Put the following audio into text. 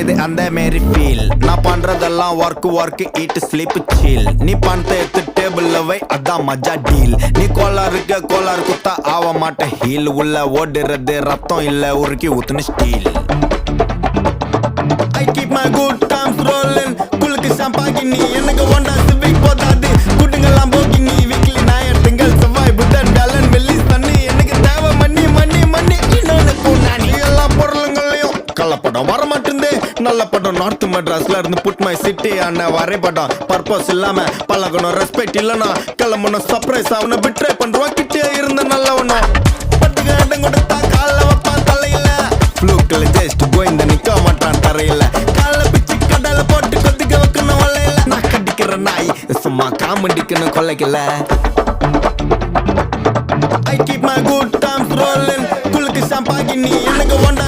இது அந்த மாரி ஃபீல். நான் பண்றதெல்லாம் ஒர்க் ஈட் ஸ்லீப் சீல். நீ பணத்தை எடுத்து டேபிள்ல வை, அதான் மஜா டீல். நீ கோளாறு குத்தா ஆக மாட்ட ஹீல். உள்ள ஓடுறது ரத்தம் இல்ல உருக்கி ஊத்துன steel. I keep my good times rolling. குளுக்கு ஷாம்பாகினி எனக்கு ஒண்டா சிவிக் போதாது. குடுங்கலாம் போகினி வீக்லி ஞாயிறு திங்கள் செவ்வாய் புதன் வியாழன் வெள்ளி சனி. எனக்கு தேவை மண்ணி இன்னொன்னு பூனானி. எல்லா பொருளுங்களையும் கள்ளப்படம் வர மாட்டேந்தே. நல்ல படம் நார்த் மெட்ராஸ்ல இருந்து புட் மை சிட்டி ஆன வரைபடம். பர்பஸ் இல்லாம பழகணும், ரெஸ்பெக்ட் இல்லனா கிளம்பணும். சர்ப்ரைஸ் அவனை பிட்ரே பண்றோம். கிட்டே இருந்த நல்லவனும் பட்டுக்கு இடம் கொடுத்தா கால வைப்பான் தலையில. ஃப்ளூக்ல ஜஸ்ட் கோயிந்த நிக்க மாட்டான் தரையில. கால பிச்சு கடல போட்டு கொதிக்க வைக்கணும் வலையில. நான் கடிக்கிற நாய் சும்மா காமெடிக்கணும் கொலைக்கல. I keep my good times rolling. குளுக்கு ஷாம்பாகினி எனக்கு ஒண்டா